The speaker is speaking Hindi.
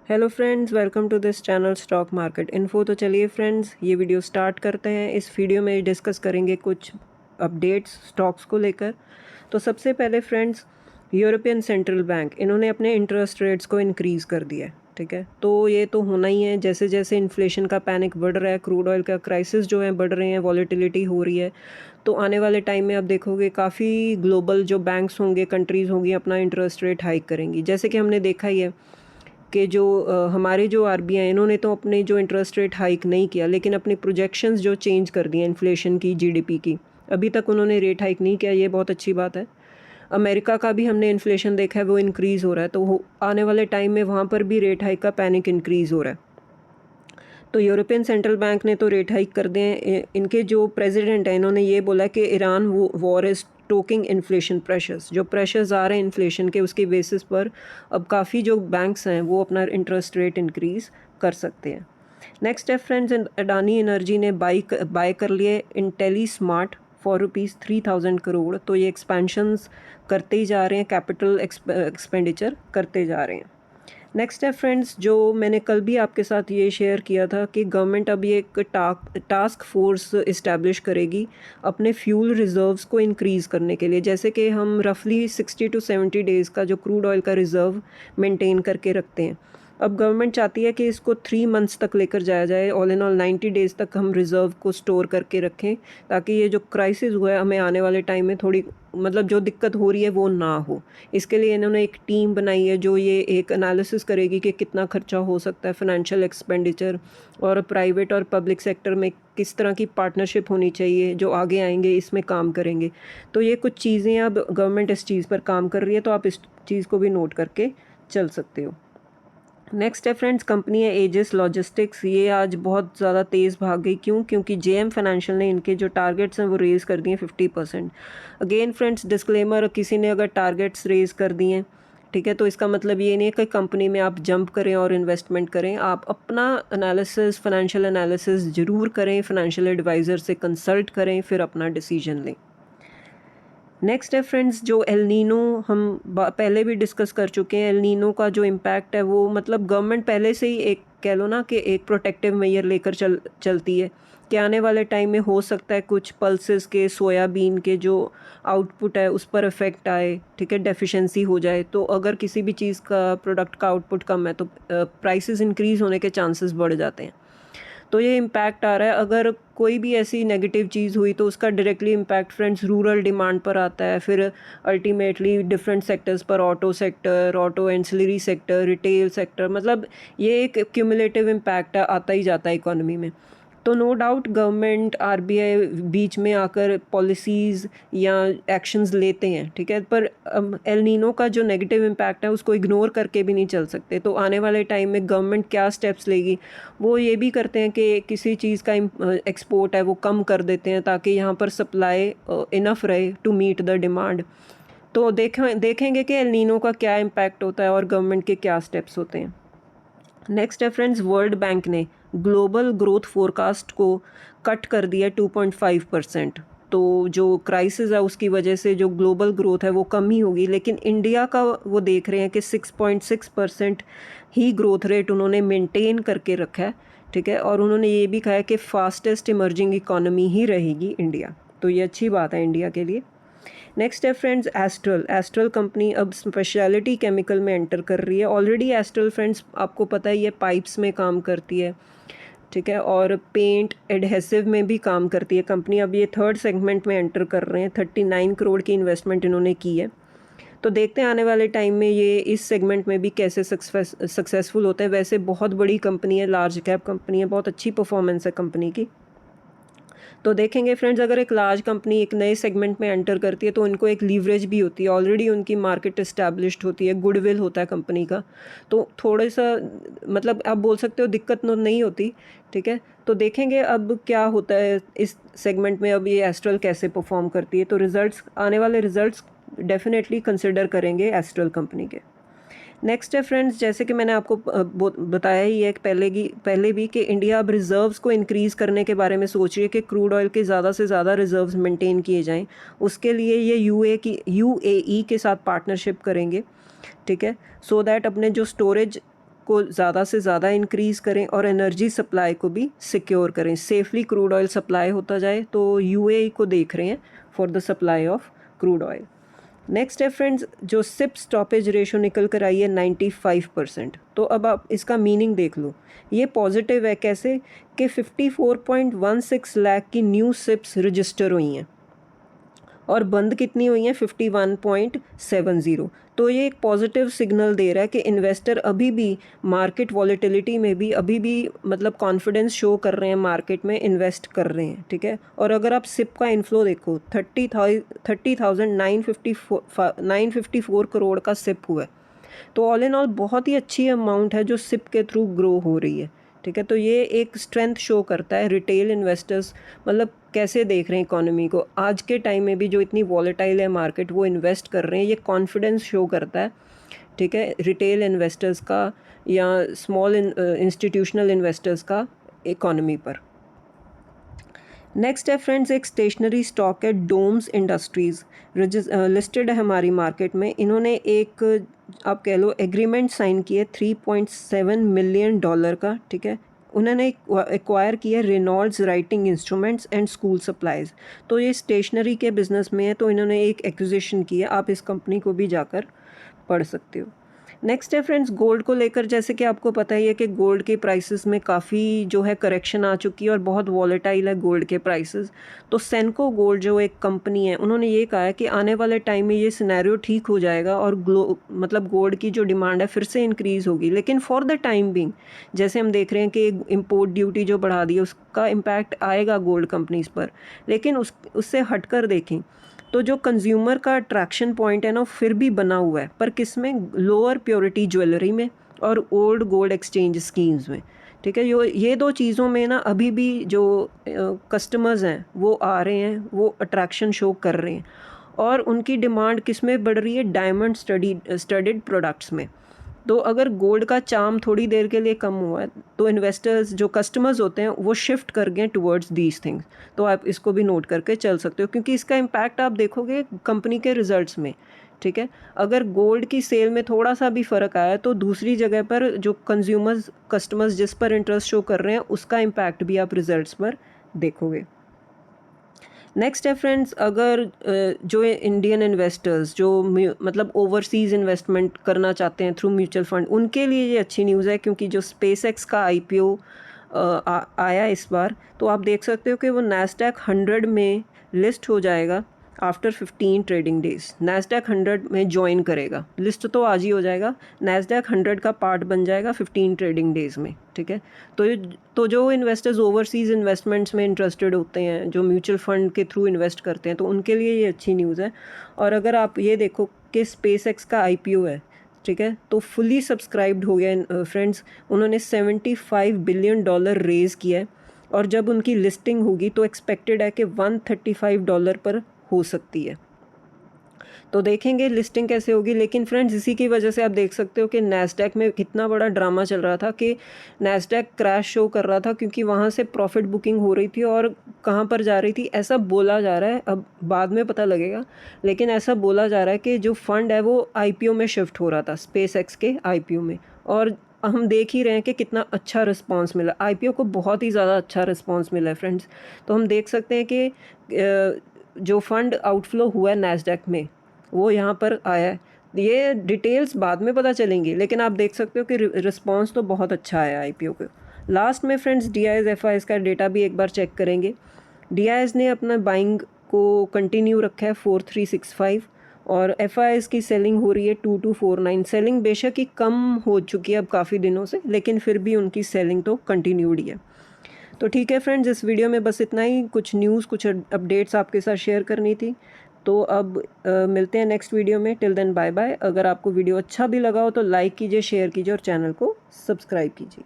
Hello friends, welcome to this channel stock market info. तो चलिए फ्रेंड्स, ये वीडियो स्टार्ट करते हैं। इस वीडियो में डिस्कस करेंगे कुछ अपडेट्स स्टॉक्स को लेकर। तो सबसे पहले फ्रेंड्स, यूरोपियन सेंट्रल बैंक इन्होंने अपने इंटरेस्ट रेट्स को इंक्रीज़ कर दिया है। ठीक है, तो ये तो होना ही है। जैसे जैसे इन्फ्लेशन का पैनिक बढ़ रहा है, क्रूड ऑयल का क्राइसिस जो है बढ़ रहे हैं, वॉलेटिलिटी हो रही है, तो आने वाले टाइम में आप देखोगे काफ़ी ग्लोबल जो बैंक्स होंगे, कंट्रीज़ होंगी, अपना इंटरेस्ट रेट हाइक करेंगी। जैसे कि हमने देखा ही है कि जो हमारे जो आरबीआई इन्होंने तो अपने जो इंटरेस्ट रेट हाइक नहीं किया, लेकिन अपनी प्रोजेक्शंस जो चेंज कर दी हैं इन्फ्लेशन की, जीडीपी की, अभी तक उन्होंने रेट हाइक नहीं किया। ये बहुत अच्छी बात है। अमेरिका का भी हमने इन्फ्लेशन देखा है, वो इंक्रीज़ हो रहा है, तो आने वाले टाइम में वहाँ पर भी रेट हाइक का पैनिक इंक्रीज़ हो रहा है। तो यूरोपियन सेंट्रल बैंक ने तो रेट हाइक कर दिए हैं। इनके जो प्रेसिडेंट हैं इन्होंने ये बोला कि Iran war is talking inflation pressures, जो प्रेशर्स आ रहे हैं इन्फ्लेशन के, उसके बेसिस पर अब काफ़ी जो बैंक्स हैं वो अपना इंटरेस्ट रेट इंक्रीज़ कर सकते हैं। नेक्स्ट है फ्रेंड्स, अडानी एनर्जी ने बाय कर लिए इंटेली स्मार्ट फॉर ₹3000 करोड़। तो ये एक्सपेंशंस करते ही जा रहे हैं, कैपिटल एक्सपेंडिचर करते जा रहे हैं। नेक्स्ट है फ्रेंड्स, जो मैंने कल भी आपके साथ ये शेयर किया था कि गवर्नमेंट अभी एक टास्क फोर्स इस्टेब्लिश करेगी अपने फ्यूल रिज़र्व्स को इंक्रीज़ करने के लिए। जैसे कि हम रफली 60 to 70 डेज़ का जो क्रूड ऑयल का रिज़र्व मेंटेन करके रखते हैं, अब गवर्नमेंट चाहती है कि इसको 3 मंथ्स तक लेकर जाया जाए। ऑल इन ऑल 90 डेज़ तक हम रिज़र्व को स्टोर करके रखें, ताकि ये जो क्राइसिस हुआ है हमें आने वाले टाइम में थोड़ी जो दिक्कत हो रही है वो ना हो। इसके लिए इन्होंने एक टीम बनाई है जो ये एक एनालिसिस करेगी कि कितना खर्चा हो सकता है, फाइनेंशियल एक्सपेंडिचर, और प्राइवेट और पब्लिक सेक्टर में किस तरह की पार्टनरशिप होनी चाहिए, जो आगे आएंगे इसमें काम करेंगे। तो ये कुछ चीज़ें अब गवर्नमेंट इस चीज़ पर काम कर रही है, तो आप इस चीज़ को भी नोट करके चल सकते हो। नेक्स्ट है फ्रेंड्स, कंपनी है एजिस लॉजिस्टिक्स। ये आज बहुत ज़्यादा तेज़ भाग गई। क्यों? क्योंकि जेएम फाइनेंशियल ने इनके जो टारगेट्स हैं वो रेज़ कर दिए 50%। अगेन फ्रेंड्स, डिस्क्लेमर, किसी ने अगर टारगेट्स रेज़ कर दिए हैं, ठीक है, तो इसका मतलब ये नहीं है कि कंपनी में आप जंप करें और इन्वेस्टमेंट करें। आप अपना एनालिसिस, फाइनेंशियल एनालिसिस ज़रूर करें, फाइनेंशियल एडवाइज़र से कंसल्ट करें, फिर अपना डिसीजन लें। नेक्स्ट है फ्रेंड्स, जो एल नीनो हम पहले भी डिस्कस कर चुके हैं। एल नीनो का जो इम्पैक्ट है वो गवर्नमेंट पहले से ही एक कह लो ना कि एक प्रोटेक्टिव मेजर लेकर चलती है कि आने वाले टाइम में हो सकता है कुछ पल्सेस के, सोयाबीन के जो आउटपुट है उस पर इफ़ेक्ट आए, ठीक है, डेफिशिएंसी हो जाए। तो अगर किसी भी चीज़ का, प्रोडक्ट का आउटपुट कम है तो प्राइसेस इंक्रीज़ होने के चांसेस बढ़ जाते हैं। तो ये इम्पैक्ट आ रहा है। अगर कोई भी ऐसी नेगेटिव चीज़ हुई तो उसका directly impact friends rural demand पर आता है, फिर अल्टीमेटली डिफरेंट सेक्टर्स पर, auto sector, auto ancillary sector, retail sector, ये एक क्यूमुलेटिव इम्पैक्ट आता ही जाता है इकोनॉमी में। तो नो डाउट गवर्नमेंट, आरबीआई बीच में आकर पॉलिसीज़ या एक्शंस लेते हैं, ठीक है, पर एल नीनो का जो नेगेटिव इम्पैक्ट है उसको इग्नोर करके भी नहीं चल सकते। तो आने वाले टाइम में गवर्नमेंट क्या स्टेप्स लेगी, वो ये भी करते हैं कि किसी चीज़ का एक्सपोर्ट है वो कम कर देते हैं, ताकि यहाँ पर सप्लाई इनफ रहे टू मीट द डिमांड। तो देखेंगे कि एल नीनो का क्या इम्पैक्ट होता है और गवर्नमेंट के क्या स्टेप्स होते हैं। नेक्स्ट है फ्रेंड्स, वर्ल्ड बैंक ने ग्लोबल ग्रोथ फोरकास्ट को कट कर दिया 2.5%। तो जो क्राइसिस है उसकी वजह से जो ग्लोबल ग्रोथ है वो कम ही होगी, लेकिन इंडिया का वो देख रहे हैं कि 6.6% ही ग्रोथ रेट उन्होंने मेंटेन करके रखा है, ठीक है, और उन्होंने ये भी कहा है कि फास्टेस्ट इमर्जिंग इकोनॉमी ही रहेगी इंडिया। तो ये अच्छी बात है इंडिया के लिए। नेक्स्ट है फ्रेंड्स, एस्ट्रल कंपनी अब स्पेशलिटी केमिकल में एंटर कर रही है। ऑलरेडी एस्ट्रल फ्रेंड्स आपको पता है ये पाइप्स में काम करती है, ठीक है, और पेंट एडहेसिव में भी काम करती है कंपनी। अब ये थर्ड सेगमेंट में एंटर कर रहे हैं। 39 करोड़ की इन्वेस्टमेंट इन्होंने की है। तो देखते हैं आने वाले टाइम में ये इस सेगमेंट में भी कैसे सक्सेसफुल होते हैं। वैसे बहुत बड़ी कंपनी है, लार्ज कैप कंपनी है, बहुत अच्छी परफॉर्मेंस है कंपनी की। तो देखेंगे फ्रेंड्स, अगर एक लार्ज कंपनी एक नए सेगमेंट में एंटर करती है तो उनको एक लीवरेज भी होती है, ऑलरेडी उनकी मार्केट इस्टेब्लिश्ड होती है, गुडविल होता है कंपनी का। तो थोड़ा सा आप बोल सकते हो दिक्कत नहीं होती, ठीक है। तो देखेंगे अब क्या होता है इस सेगमेंट में, अब ये एस्ट्रल कैसे परफॉर्म करती है। तो आने वाले रिजल्ट्स डेफिनेटली कंसिडर करेंगे एस्ट्रल कंपनी के। नेक्स्ट है फ्रेंड्स, जैसे कि मैंने आपको बताया ही है पहले भी कि इंडिया अब रिज़र्व्स को इंक्रीज़ करने के बारे में सोच रही है कि क्रूड ऑयल के ज़्यादा से ज़्यादा रिज़र्व्स मेंटेन किए जाएं। उसके लिए ये यूएई के साथ पार्टनरशिप करेंगे, ठीक है, सो दैट अपने जो स्टोरेज को ज़्यादा से ज़्यादा इंक्रीज़ करें और एनर्जी सप्लाई को भी सिक्योर करें, सेफली क्रूड ऑयल सप्लाई होता जाए। तो यूएई को देख रहे हैं for the supply of crude oil. Next है फ्रेंड्स, जो सिप स्टॉपेज रेशो निकल कर आई है 95%। तो अब आप इसका मीनिंग देख लो, ये पॉजिटिव है कैसे कि 54.16 लाख की न्यू सिप्स रजिस्टर हुई हैं और बंद कितनी हुई हैं 51.70। तो ये एक पॉजिटिव सिग्नल दे रहा है कि इन्वेस्टर अभी भी मार्केट वॉलेटिलिटी में भी अभी भी मतलब कॉन्फिडेंस शो कर रहे हैं, मार्केट में इन्वेस्ट कर रहे हैं, ठीक है। और अगर आप सिप का इन्फ्लो देखो 30,954 करोड़ का सिप हुआ है। तो ऑल इन ऑल बहुत ही अच्छी अमाउंट है जो सिप के थ्रू ग्रो हो रही है, ठीक है। तो ये एक स्ट्रेंथ शो करता है रिटेल इन्वेस्टर्स मतलब कैसे देख रहे हैं इकोनॉमी को। आज के टाइम में भी जो इतनी वॉलेटाइल है मार्केट, वो इन्वेस्ट कर रहे हैं, ये कॉन्फिडेंस शो करता है, ठीक है, रिटेल इन्वेस्टर्स का या स्मॉल इंस्टीट्यूशनल इन्वेस्टर्स का इकोनॉमी पर। नेक्स्ट है फ्रेंड्स, एक स्टेशनरी स्टॉक है डोम्स इंडस्ट्रीज़, लिस्टेड है हमारी मार्केट में। इन्होंने एक आप कह लो एग्रीमेंट साइन किया 3.7 मिलियन डॉलर का, ठीक है। उन्होंने एक्वायर किया Reynolds writing instruments and school supplies. तो ये स्टेशनरी के बिज़नेस में है, तो इन्होंने एक एक्विजिशन किया। आप इस कंपनी को भी जाकर पढ़ सकते हो। नेक्स्ट है फ्रेंड्स, गोल्ड को लेकर, जैसे कि आपको पता ही है कि गोल्ड के प्राइसेस में काफ़ी जो है करेक्शन आ चुकी है और बहुत वॉलेटाइल है गोल्ड के प्राइसेस। तो सेंको गोल्ड जो एक कंपनी है, उन्होंने ये कहा है कि आने वाले टाइम में ये सिनेरियो ठीक हो जाएगा और मतलब गोल्ड की जो डिमांड है फिर से इंक्रीज़ होगी। लेकिन फॉर द टाइम बिंग जैसे हम देख रहे हैं कि इम्पोर्ट ड्यूटी जो बढ़ा दी है उसका इम्पैक्ट आएगा गोल्ड कंपनीज़ पर। लेकिन उससे हटकर देखें तो जो कंज्यूमर का अट्रैक्शन पॉइंट है ना, फिर भी बना हुआ है, पर किस में, लोअर प्योरिटी ज्वेलरी में और ओल्ड गोल्ड एक्सचेंज स्कीम्स में, ठीक है। ये दो चीज़ों में ना अभी भी जो कस्टमर्स हैं वो आ रहे हैं, वो अट्रैक्शन शो कर रहे हैं और उनकी डिमांड किस में बढ़ रही है, डायमंड स्टडीड प्रोडक्ट्स में। तो अगर गोल्ड का चार्म थोड़ी देर के लिए कम हुआ है तो इन्वेस्टर्स जो कस्टमर्स होते हैं वो शिफ्ट कर गए टुवर्ड्स दीज थिंग्स। तो आप इसको भी नोट करके चल सकते हो, क्योंकि इसका इम्पैक्ट आप देखोगे कंपनी के रिजल्ट्स में, ठीक है। अगर गोल्ड की सेल में थोड़ा सा भी फ़र्क आया तो दूसरी जगह पर जो कस्टमर्स जिस पर इंटरेस्ट शो कर रहे हैं उसका इम्पैक्ट भी आप रिजल्ट्स पर देखोगे। नेक्स्ट है फ्रेंड्स, अगर जो इंडियन इन्वेस्टर्स जो मतलब ओवरसीज़ इन्वेस्टमेंट करना चाहते हैं थ्रू म्यूचुअल फंड, उनके लिए ये अच्छी न्यूज़ है, क्योंकि जो स्पेसएक्स का आईपीओ आया इस बार, तो आप देख सकते हो कि वो नैस्डैक 100 में लिस्ट हो जाएगा आफ्टर 15 ट्रेडिंग डेज। नैस्डैक 100 में ज्वाइन करेगा, लिस्ट तो आज ही हो जाएगा, नैस्डैक 100 का पार्ट बन जाएगा 15 ट्रेडिंग डेज़ में, ठीक है। तो जो इन्वेस्टर्स ओवरसीज़ इन्वेस्टमेंट्स में इंटरेस्टेड होते हैं, जो म्यूचुअल फंड के थ्रू इन्वेस्ट करते हैं, तो उनके लिए ये अच्छी न्यूज़ है। और अगर आप ये देखो कि स्पेसएक्स का आईपीओ है, ठीक है, तो फुली सब्सक्राइब्ड हो गया फ्रेंड्स। उन्होंने $75 बिलियन रेज़ किया है और जब उनकी लिस्टिंग होगी तो एक्सपेक्टेड है कि $135 पर हो सकती है। तो देखेंगे लिस्टिंग कैसे होगी। लेकिन फ्रेंड्स इसी की वजह से आप देख सकते हो कि नैस्डैक में कितना बड़ा ड्रामा चल रहा था कि नैस्डैक क्रैश शो कर रहा था, क्योंकि वहाँ से प्रॉफिट बुकिंग हो रही थी और कहाँ पर जा रही थी ऐसा बोला जा रहा है, अब बाद में पता लगेगा, लेकिन ऐसा बोला जा रहा है कि जो फंड है वो आईपीओ में शिफ्ट हो रहा था, स्पेसएक्स के आईपीओ में। और हम देख ही रहे हैं कि कितना अच्छा रिस्पांस मिला, आईपीओ को बहुत ही ज़्यादा अच्छा रिस्पांस मिला है फ्रेंड्स। तो हम देख सकते हैं कि जो फंड आउटफ्लो हुआ है नैस्डैक में वो यहाँ पर आया है। ये डिटेल्स बाद में पता चलेंगी, लेकिन आप देख सकते हो कि रिस्पांस तो बहुत अच्छा आया आईपीओ को। लास्ट में फ्रेंड्स DIS FIS का डेटा भी एक बार चेक करेंगे। DIS ने अपना बाइंग को कंटिन्यू रखा है 4365 और FIS की सेलिंग हो रही है 2249। सेलिंग बेशक ही कम हो चुकी है अब काफ़ी दिनों से, लेकिन फिर भी उनकी सेलिंग तो कंटिन्यूड ही है। तो ठीक है फ्रेंड्स, इस वीडियो में बस इतना ही, कुछ न्यूज़ कुछ अपडेट्स आपके साथ शेयर करनी थी। तो अब मिलते हैं नेक्स्ट वीडियो में। Till then bye bye. अगर आपको वीडियो अच्छा भी लगा हो तो लाइक कीजिए, शेयर कीजिए और चैनल को सब्सक्राइब कीजिए।